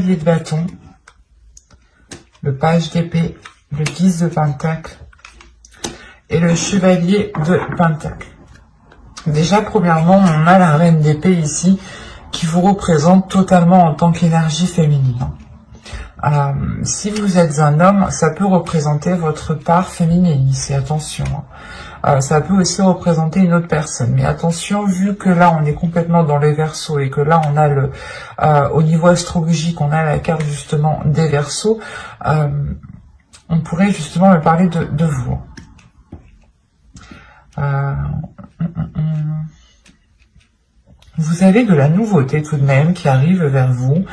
de bâton, le page d'épée, le 10 de pentacle et le chevalier de pentacle. Déjà, premièrement, on a la reine d'épée ici qui vous représente totalement en tant qu'énergie féminine. Si vous êtes un homme, ça peut représenter votre part féminine ici, attention. Ça peut aussi représenter une autre personne, mais attention, vu que là on est complètement dans les Verseaux et que là on a au niveau astrologique, on a la carte justement des Verseaux, on pourrait justement me parler de vous. Vous avez de la nouveauté tout de même qui arrive vers vous,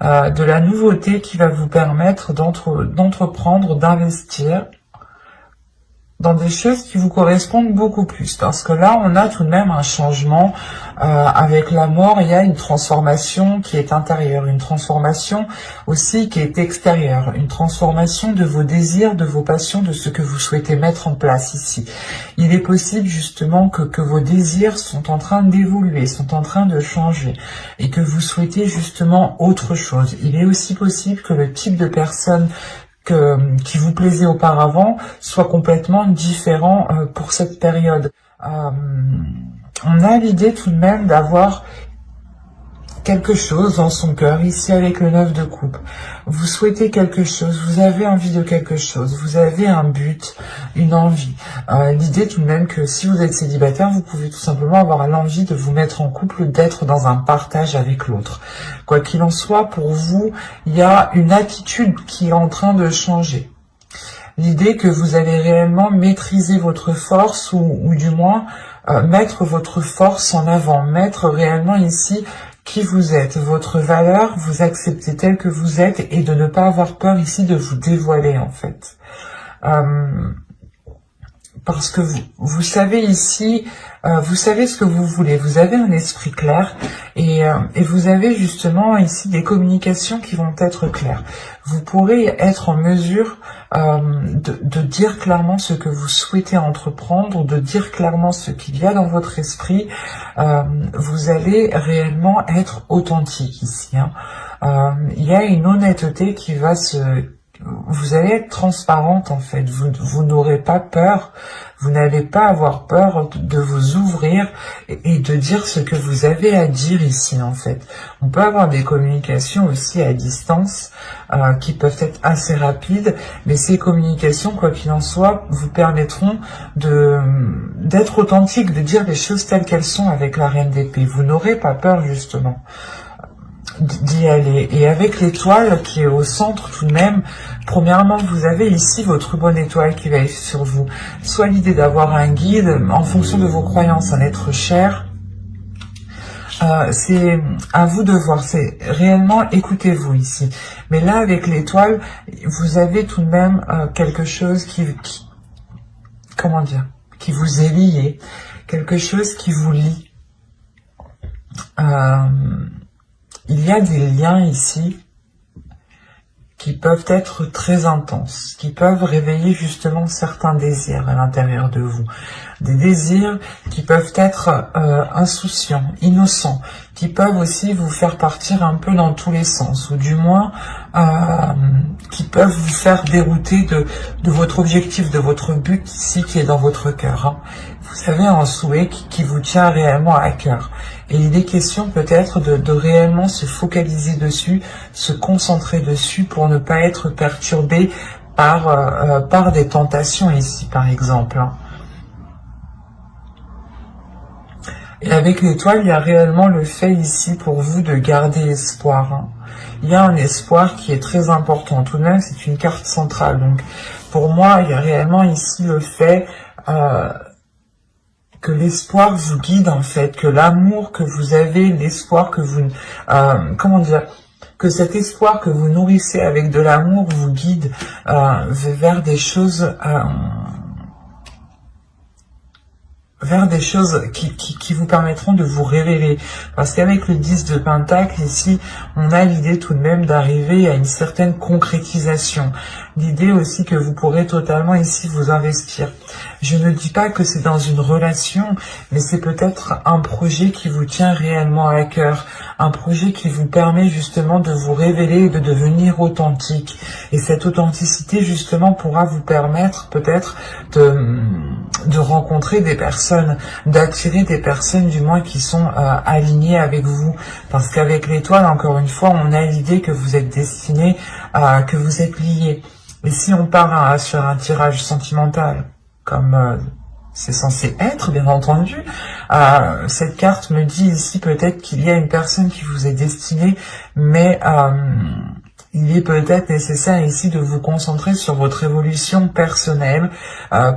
de la nouveauté qui va vous permettre d'entreprendre, d'investir dans des choses qui vous correspondent beaucoup plus. Parce que là, on a tout de même un changement. Avec la mort, il y a une transformation qui est intérieure, une transformation aussi qui est extérieure, une transformation de vos désirs, de vos passions, de ce que vous souhaitez mettre en place ici. Il est possible justement que vos désirs sont en train d'évoluer, sont en train de changer et que vous souhaitez justement autre chose. Il est aussi possible que le type de personne qui vous plaisait auparavant soit complètement différent pour cette période. On a l'idée tout de même d'avoir quelque chose dans son cœur, ici avec le 9 de coupe. Vous souhaitez quelque chose, vous avez envie de quelque chose, vous avez un but, une envie. L'idée tout de même que si vous êtes célibataire, vous pouvez tout simplement avoir l'envie de vous mettre en couple, d'être dans un partage avec l'autre. Quoi qu'il en soit, pour vous, il y a une attitude qui est en train de changer. L'idée que vous allez réellement maîtriser votre force ou du moins mettre votre force en avant, mettre réellement ici qui vous êtes, votre valeur, vous acceptez tel que vous êtes et de ne pas avoir peur ici de vous dévoiler en fait. Parce que vous savez ici, vous savez ce que vous voulez, vous avez un esprit clair et vous avez justement ici des communications qui vont être claires. Vous pourrez être en mesure de dire clairement ce que vous souhaitez entreprendre, de dire clairement ce qu'il y a dans votre esprit. Vous allez réellement être authentique ici. Il y a une honnêteté qui va vous allez être transparente en fait, vous n'aurez pas peur, vous n'allez pas avoir peur de vous ouvrir et de dire ce que vous avez à dire ici en fait. On peut avoir des communications aussi à distance qui peuvent être assez rapides, mais ces communications, quoi qu'il en soit, vous permettront d'être authentique, de dire les choses telles qu'elles sont avec la reine d'épée. Vous n'aurez pas peur justement d'y aller. Et avec l'étoile qui est au centre tout de même, premièrement, vous avez ici votre bonne étoile qui veille sur vous. Soit l'idée d'avoir un guide, en fonction de vos croyances, un être cher. C'est à vous de voir, c'est réellement écoutez-vous ici. Mais là, avec l'étoile, vous avez tout de même quelque chose comment dire, qui vous est lié, quelque chose qui vous lie. Il y a des liens ici qui peuvent être très intenses, qui peuvent réveiller justement certains désirs à l'intérieur de vous. Des désirs qui peuvent être insouciants, innocents, qui peuvent aussi vous faire partir un peu dans tous les sens, ou du moins qui peuvent vous faire dérouter de votre objectif, de votre but ici qui est dans votre cœur. Vous avez un souhait qui vous tient réellement à cœur. Et il est question peut-être de réellement se focaliser dessus, se concentrer dessus pour ne pas être perturbé par des tentations ici, par exemple. Et avec l'étoile, il y a réellement le fait ici pour vous de garder espoir. Il y a un espoir qui est très important. Tout de même, c'est une carte centrale. Donc, pour moi, il y a réellement ici le fait que l'espoir vous guide en fait, que l'amour que vous avez, l'espoir que vous, comment dire, que cet espoir que vous nourrissez avec de l'amour vous guide vers des choses vers des choses qui vous permettront de vous révéler. Parce qu'avec le 10 de Pentacle, ici, on a l'idée tout de même d'arriver à une certaine concrétisation. L'idée aussi que vous pourrez totalement ici vous investir. Je ne dis pas que c'est dans une relation, mais c'est peut-être un projet qui vous tient réellement à cœur. Un projet qui vous permet justement de vous révéler et de devenir authentique. Et cette authenticité, justement, pourra vous permettre peut-être de rencontrer des personnes, d'attirer des personnes du moins qui sont alignées avec vous. Parce qu'avec l'étoile, encore une fois, on a l'idée que vous êtes destiné, que vous êtes liés. Et si on part sur un tirage sentimental, comme c'est censé être, bien entendu, cette carte me dit ici peut-être qu'il y a une personne qui vous est destinée, mais il est peut-être nécessaire ici de vous concentrer sur votre évolution personnelle,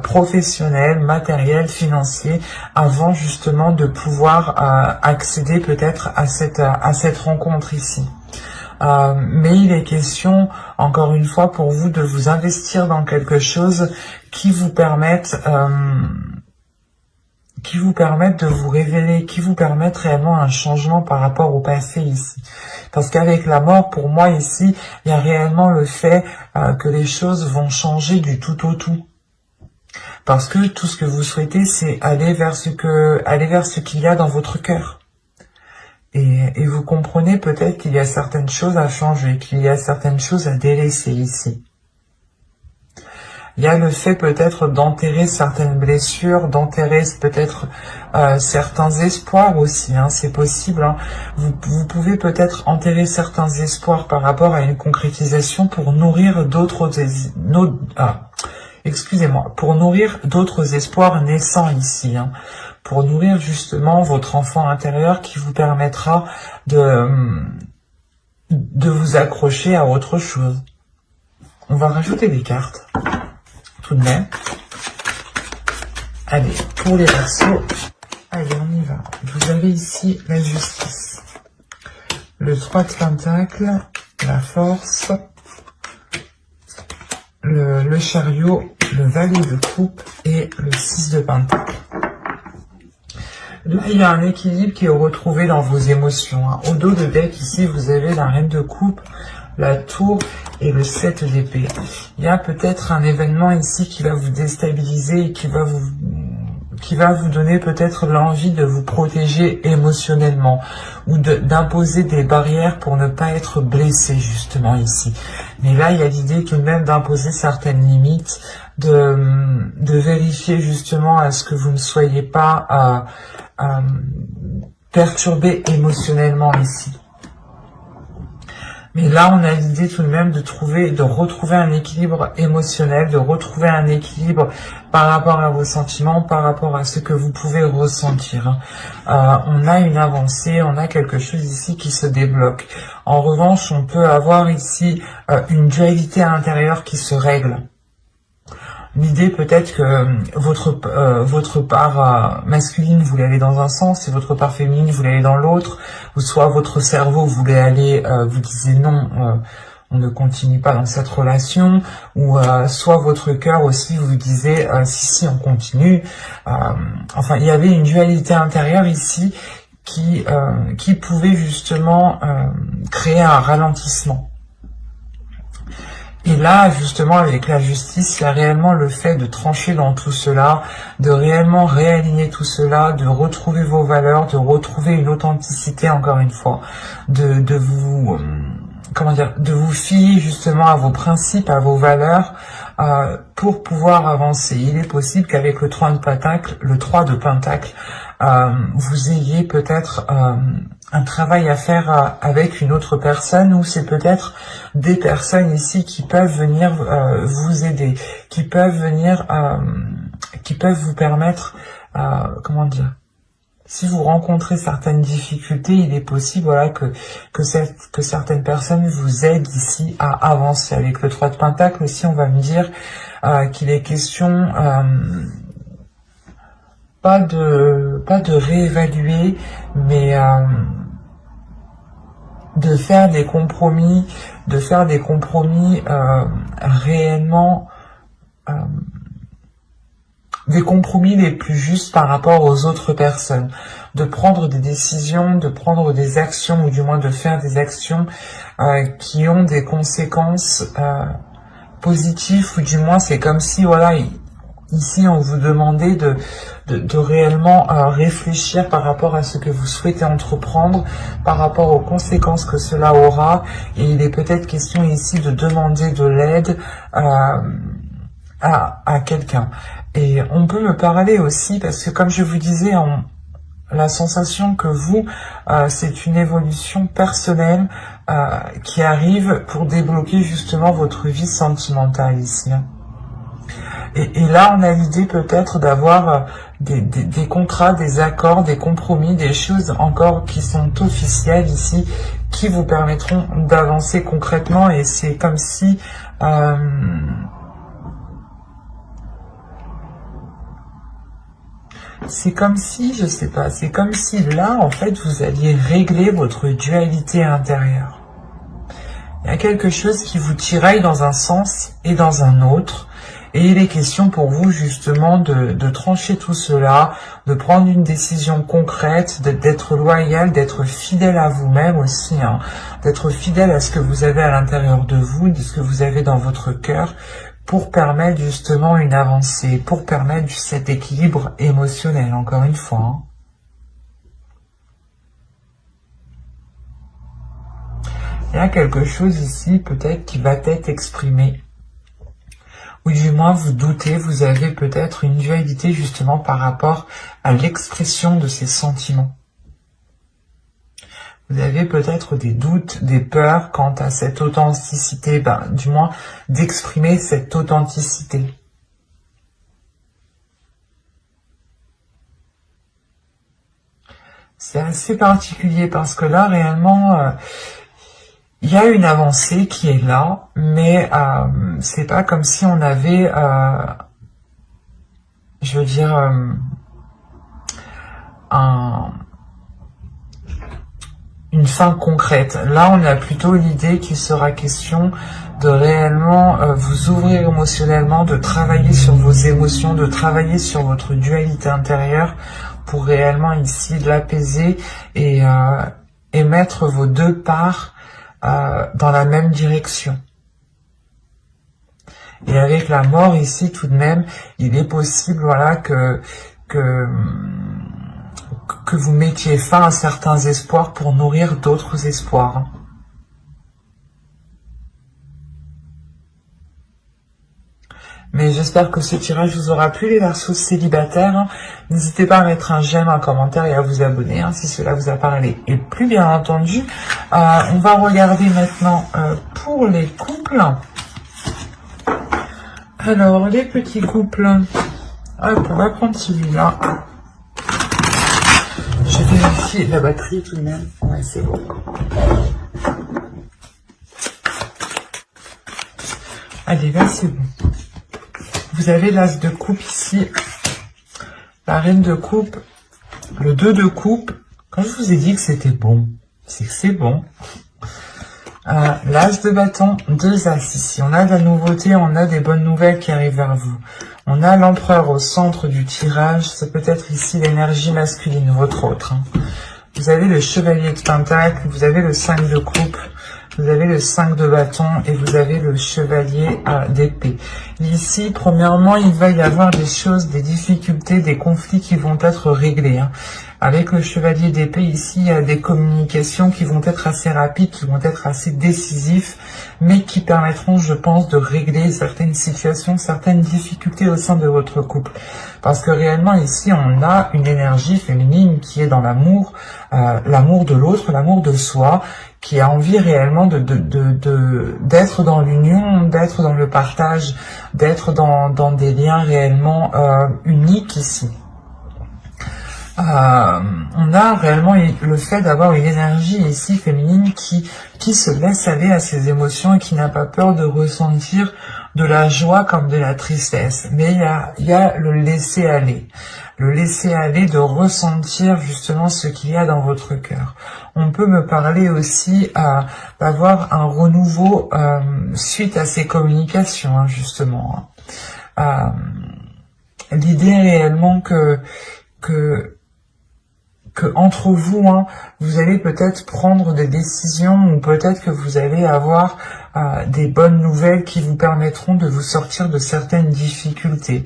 professionnelle, matérielle, financière, avant justement de pouvoir accéder peut-être à cette rencontre ici. Mais il est question, encore une fois, pour vous de vous investir dans quelque chose qui vous permette de vous révéler, qui vous permette réellement un changement par rapport au passé ici. Parce qu'avec la mort, pour moi ici, il y a réellement le fait que les choses vont changer du tout au tout. Parce que tout ce que vous souhaitez, c'est aller vers ce qu'il y a dans votre cœur. Et vous comprenez peut-être qu'il y a certaines choses à changer, qu'il y a certaines choses à délaisser ici. Il y a le fait peut-être d'enterrer certaines blessures, d'enterrer peut-être certains espoirs aussi, hein, c'est possible. Hein. Vous pouvez peut-être enterrer certains espoirs par rapport à une concrétisation pour nourrir pour nourrir d'autres espoirs naissants ici. Hein. Pour nourrir justement votre enfant intérieur qui vous permettra de vous accrocher à autre chose. On va rajouter des cartes, tout de même. Allez, pour les Verseaux, allez, on y va. Vous avez ici la justice, le 3 de Pentacle, la force, le chariot, le valet de coupe et le 6 de Pentacle. Là, il y a un équilibre qui est retrouvé dans vos émotions. Hein. Au dos de deck, ici, vous avez la reine de coupe, la tour et le 7 d'épée. Il y a peut-être un événement ici qui va vous déstabiliser et qui va vous donner peut-être l'envie de vous protéger émotionnellement ou d'imposer des barrières pour ne pas être blessé justement ici. Mais là, il y a l'idée tout de même d'imposer certaines limites, de vérifier justement à ce que vous ne soyez pas perturbé émotionnellement ici. Mais là, on a l'idée tout de même de retrouver un équilibre émotionnel, de retrouver un équilibre par rapport à vos sentiments, par rapport à ce que vous pouvez ressentir. On a une avancée, on a quelque chose ici qui se débloque. En revanche, on peut avoir ici une dualité intérieure qui se règle. L'idée peut-être que votre part masculine voulait aller dans un sens et votre part féminine voulait aller dans l'autre, ou soit votre cerveau voulait aller, vous disiez non, on ne continue pas dans cette relation, ou soit votre cœur aussi vous disait si on continue. Enfin, il y avait une dualité intérieure ici qui pouvait justement créer un ralentissement. Et là, justement, avec la justice, il y a réellement le fait de trancher dans tout cela, de réellement réaligner tout cela, de retrouver vos valeurs, de retrouver une authenticité, encore une fois, de vous fier justement à vos principes, à vos valeurs, pour pouvoir avancer. Il est possible qu'avec le 3 de Pentacle, vous ayez peut-être un travail à faire avec une autre personne, ou c'est peut-être des personnes ici qui peuvent venir vous aider, qui peuvent vous permettre, si vous rencontrez certaines difficultés, il est possible que certaines personnes vous aident ici à avancer. Avec le 3 de Pentacle aussi, on va me dire qu'il est question pas de réévaluer, mais de faire des compromis, réellement des compromis les plus justes par rapport aux autres personnes, de prendre des décisions, de prendre des actions, ou du moins de faire des actions qui ont des conséquences positives, ou du moins c'est comme si, voilà, ici on vous demandait de réellement réfléchir par rapport à ce que vous souhaitez entreprendre, par rapport aux conséquences que cela aura, et il est peut-être question ici de demander de l'aide à quelqu'un. Et on peut me parler aussi, parce que comme je vous disais, la sensation que vous, c'est une évolution personnelle qui arrive pour débloquer justement votre vie sentimentale ici. Et là, on a l'idée peut-être d'avoir des contrats, des accords, des compromis, des choses encore qui sont officielles ici, qui vous permettront d'avancer concrètement, et c'est comme si... c'est comme si, je sais pas, c'est comme si là, en fait, vous alliez régler votre dualité intérieure. Il y a quelque chose qui vous tiraille dans un sens et dans un autre, et il est question pour vous justement de trancher tout cela, de prendre une décision concrète, d'être loyal, d'être fidèle à vous-même aussi, hein, d'être fidèle à ce que vous avez à l'intérieur de vous, de ce que vous avez dans votre cœur, pour permettre justement une avancée, pour permettre cet équilibre émotionnel, encore une fois. Hein. Il y a quelque chose ici peut-être qui va être exprimé, ou du moins vous doutez, vous avez peut-être une dualité justement par rapport à l'expression de ces sentiments. Vous avez peut-être des doutes, des peurs quant à cette authenticité, du moins d'exprimer cette authenticité. C'est assez particulier parce que là, réellement, il y a une avancée qui est là, mais c'est pas comme si on avait, je veux dire, une fin concrète. Là, on a plutôt l'idée qu'il sera question de réellement vous ouvrir émotionnellement, de travailler sur vos émotions, de travailler sur votre dualité intérieure pour réellement ici l'apaiser et mettre vos deux parts dans la même direction. Et avec la mort ici, tout de même, il est possible, voilà, que vous mettiez fin à certains espoirs pour nourrir d'autres espoirs. Mais j'espère que ce tirage vous aura plu, les Verseaux célibataires. N'hésitez pas à mettre un j'aime, un commentaire et à vous abonner si cela vous a parlé. Et plus bien entendu, on va regarder maintenant pour les couples. Alors, les petits couples. Hop, on va prendre celui-là. Je vais vérifier la batterie tout de même. Ouais, c'est bon. Allez, là, c'est bon. Vous avez l'as de coupe ici, la reine de coupe, le 2 de coupe. Quand je vous ai dit que c'était bon, c'est que c'est bon. L'as de bâton, 2 as ici. On a de la nouveauté, on a des bonnes nouvelles qui arrivent vers vous. On a l'empereur au centre du tirage. Ça peut être ici l'énergie masculine, votre autre. Hein. Vous avez le chevalier de pentacle, vous avez le 5 de coupe, vous avez le 5 de bâton et vous avez le chevalier d'épée. Ici, premièrement, il va y avoir des choses, des difficultés, des conflits qui vont être réglés. Hein. Avec le chevalier d'épée, ici, il y a des communications qui vont être assez rapides, qui vont être assez décisifs, mais qui permettront, je pense, de régler certaines situations, certaines difficultés au sein de votre couple. Parce que réellement, ici, on a une énergie féminine qui est dans l'amour, l'amour de l'autre, l'amour de soi, qui a envie réellement d'être dans l'union, d'être dans le partage, d'être dans des liens réellement uniques ici. On a réellement le fait d'avoir une énergie ici féminine qui se laisse aller à ses émotions et qui n'a pas peur de ressentir de la joie comme de la tristesse. Mais il y a le laisser aller. Le laisser aller, de ressentir justement ce qu'il y a dans votre cœur. On peut me parler aussi d'avoir un renouveau suite à ces communications, hein, justement. l'idée réellement que entre vous, hein, vous allez peut-être prendre des décisions ou peut-être que vous allez avoir des bonnes nouvelles qui vous permettront de vous sortir de certaines difficultés.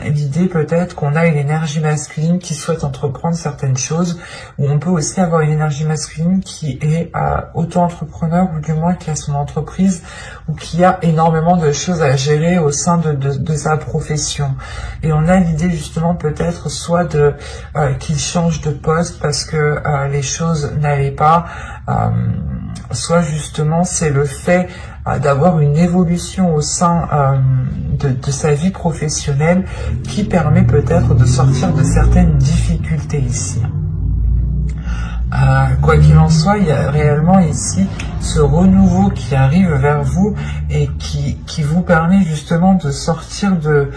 L'idée peut-être qu'on a une énergie masculine qui souhaite entreprendre certaines choses, ou on peut aussi avoir une énergie masculine qui est auto-entrepreneur ou du moins qui a son entreprise ou qui a énormément de choses à gérer au sein de sa profession. Et on a l'idée justement peut-être soit de qu'il change de poste parce que les choses n'allaient pas, soit justement c'est le fait d'avoir une évolution au sein de sa vie professionnelle qui permet peut-être de sortir de certaines difficultés ici. Quoi qu'il en soit, il y a réellement ici ce renouveau qui arrive vers vous et qui vous permet justement de sortir de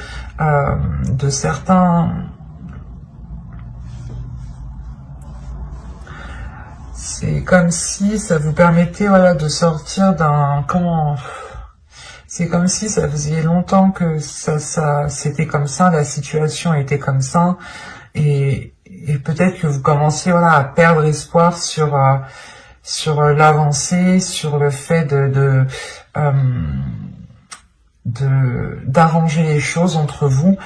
certains... C'est comme si ça vous permettait, voilà, de sortir d'un... Comment... C'est comme si ça faisait longtemps que ça c'était comme ça, la situation était comme ça, et peut-être que vous commenciez, voilà, à perdre espoir sur l'avancée, sur le fait d'arranger les choses entre vous.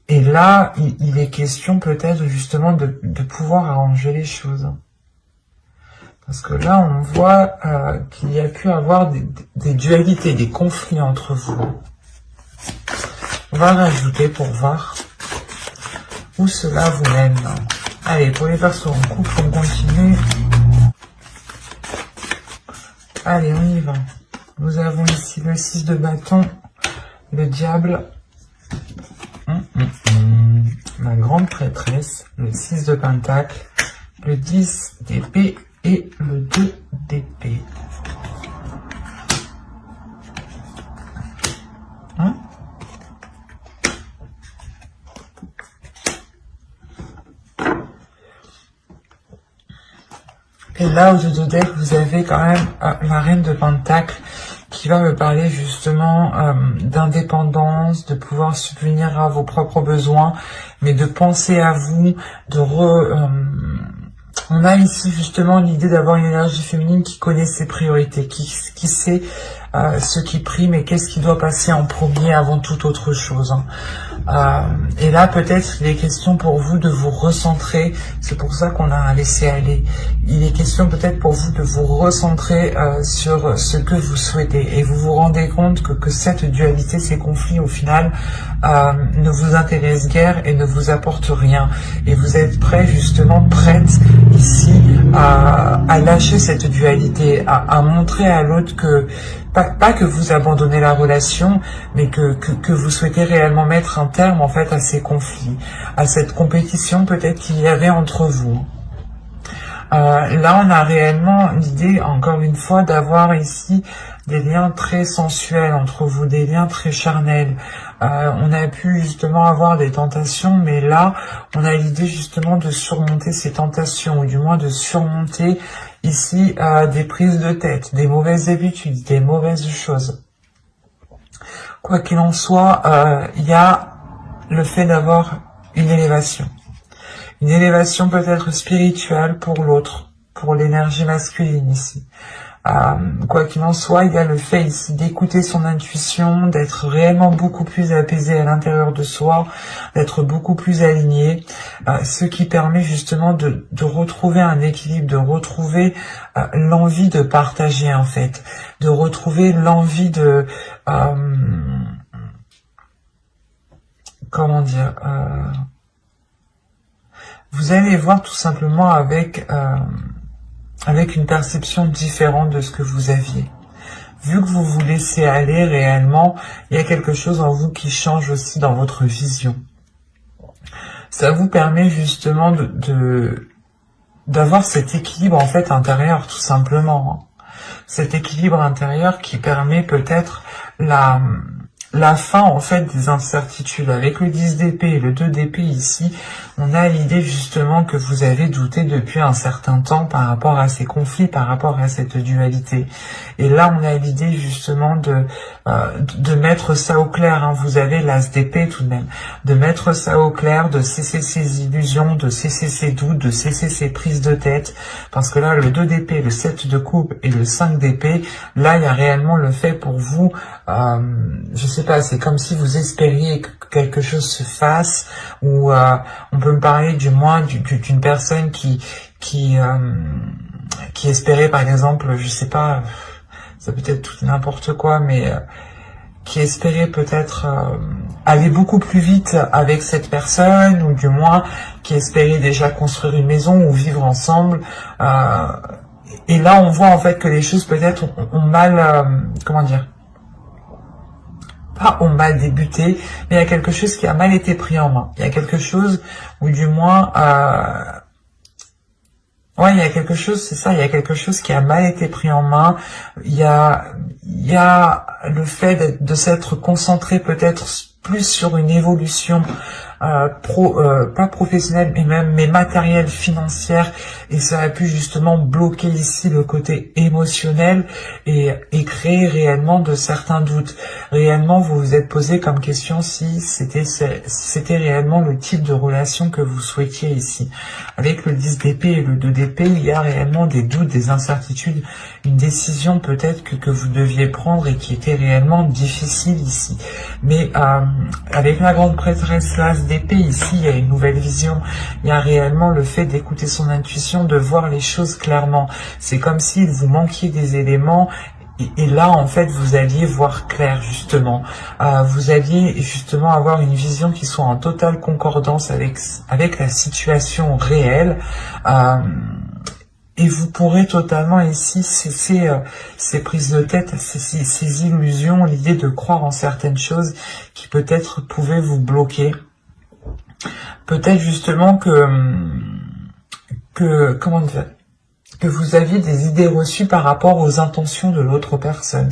Et là, il est question peut-être justement de pouvoir arranger les choses. Parce que là, on voit qu'il y a pu avoir des dualités, des conflits entre vous. On va rajouter pour voir où cela vous mène. Allez, pour les personnes en couple, on continue. Allez, on y va. Nous avons ici le 6 de bâton, le diable, la grande prêtresse, le 6 de pentacle, le 10 d'épée, et le 2 d'épée. Et là, au dos de deck, vous avez quand même la reine de pentacle qui va me parler justement d'indépendance, de pouvoir subvenir à vos propres besoins, mais de penser à vous, on a ici justement l'idée d'avoir une énergie féminine qui connaît ses priorités, qui sait ce qui prime et qu'est-ce qui doit passer en premier avant toute autre chose. Et là, peut-être, il est question pour vous de vous recentrer. C'est pour ça qu'on a un laisser-aller. Il est question peut-être pour vous de vous recentrer sur ce que vous souhaitez. Et vous vous rendez compte que cette dualité, ces conflits, au final, ne vous intéressent guère et ne vous apportent rien. Et vous êtes prêt, justement, prête ici à lâcher cette dualité, à montrer à l'autre que pas que vous abandonnez la relation, mais que vous souhaitez réellement mettre un terme en fait à ces conflits, à cette compétition peut-être qu'il y avait entre vous. Là, on a réellement l'idée, encore une fois, d'avoir ici des liens très sensuels entre vous, des liens très charnels. On a pu justement avoir des tentations, mais là, on a l'idée justement de surmonter ces tentations, ou du moins de surmonter ici des prises de tête, des mauvaises habitudes, des mauvaises choses. Quoi qu'il en soit, il y a le fait d'avoir une élévation. Une élévation peut-être spirituelle pour l'autre, pour l'énergie masculine ici. Quoi qu'il en soit, il y a le fait ici d'écouter son intuition, d'être réellement beaucoup plus apaisé à l'intérieur de soi, d'être beaucoup plus aligné, ce qui permet justement de retrouver un équilibre, de retrouver l'envie de partager en fait, de retrouver l'envie de... comment dire... vous allez voir tout simplement avec une perception différente de ce que vous aviez. Vu que vous vous laissez aller réellement, il y a quelque chose en vous qui change aussi dans votre vision. Ça vous permet justement d'avoir cet équilibre en fait intérieur, tout simplement. Cet équilibre intérieur qui permet peut-être la fin en fait des incertitudes. Avec le 10 d'épée et le 2 d'épée ici, on a l'idée justement que vous avez douté depuis un certain temps par rapport à ces conflits, par rapport à cette dualité. Et là, on a l'idée justement de mettre ça au clair. Hein. Vous avez l'as d'épée tout de même. De mettre ça au clair, de cesser ses illusions, de cesser ses doutes, de cesser ses prises de tête. Parce que là, le 2 d'épée, le 7 de coupe et le 5 d'épée, là, il y a réellement le fait pour vous, je sais pas, c'est comme si vous espériez que quelque chose se fasse, ou on peut me parler du moins d'une personne qui espérait par exemple, je sais pas, ça peut être tout n'importe quoi, mais qui espérait peut-être aller beaucoup plus vite avec cette personne, ou du moins qui espérait déjà construire une maison ou vivre ensemble. Et là, on voit en fait que les choses peut-être ont mal, comment dire, pas ont mal débuté, mais il y a quelque chose qui a mal été pris en main. Il y a quelque chose, ou du moins, ouais, il y a quelque chose, c'est ça, il y a quelque chose qui a mal été pris en main. Il y a le fait de s'être concentré peut-être plus sur une évolution pas professionnelle, mais matérielle, financière, et ça a pu justement bloquer ici le côté émotionnel et créer réellement de certains doutes. Réellement, vous vous êtes posé comme question si c'était réellement le type de relation que vous souhaitiez ici. Avec le 10 d'épée et le 2 d'épée, il y a réellement des doutes, des incertitudes, une décision peut-être que vous deviez prendre et qui était réellement difficile ici. Mais avec la grande prêtresse l'as d'épée, ici, il y a une nouvelle vision. Il y a réellement le fait d'écouter son intuition, de voir les choses clairement. C'est comme s'il vous manquiez des éléments. Et là, en fait, vous alliez voir clair, justement. Vous alliez, justement, avoir une vision qui soit en totale concordance avec la situation réelle. Et vous pourrez totalement ici cesser ces prises de tête, ces illusions, l'idée de croire en certaines choses qui peut-être pouvaient vous bloquer. Peut-être justement comment dire, que vous aviez des idées reçues par rapport aux intentions de l'autre personne.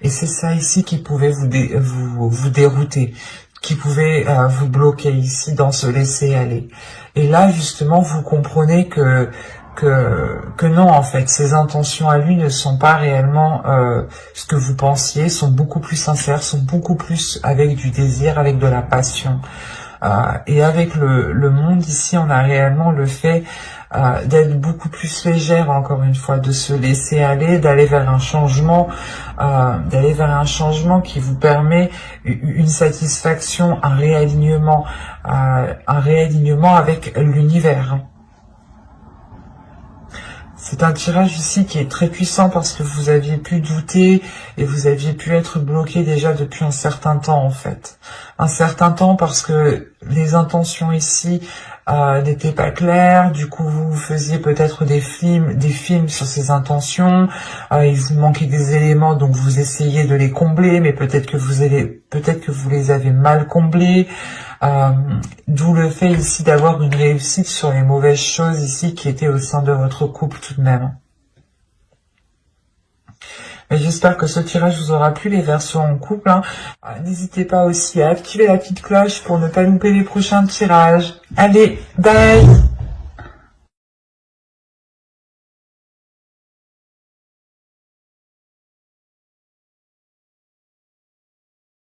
Et c'est ça ici qui pouvait vous dérouter, qui pouvait vous bloquer ici dans ce laisser aller. Et là, justement, vous comprenez que non, en fait, ces intentions à lui ne sont pas réellement ce que vous pensiez, sont beaucoup plus sincères, sont beaucoup plus avec du désir, avec de la passion. Et avec le monde ici, on a réellement le fait d'être beaucoup plus légère, encore une fois, de se laisser aller, d'aller vers un changement, qui vous permet une satisfaction, un réalignement avec l'univers. C'est un tirage ici qui est très puissant parce que vous aviez pu douter et vous aviez pu être bloqué déjà depuis un certain temps en fait. Un certain temps parce que les intentions ici n'étaient pas claires, du coup vous faisiez peut-être des films sur ces intentions, il vous manquait des éléments donc vous essayez de les combler mais peut-être que vous les avez mal comblés. D'où le fait ici d'avoir une réussite sur les mauvaises choses ici qui étaient au sein de votre couple tout de même. Mais j'espère que ce tirage vous aura plu, les versions en couple. Hein. N'hésitez pas aussi à activer la petite cloche pour ne pas louper les prochains tirages. Allez, bye!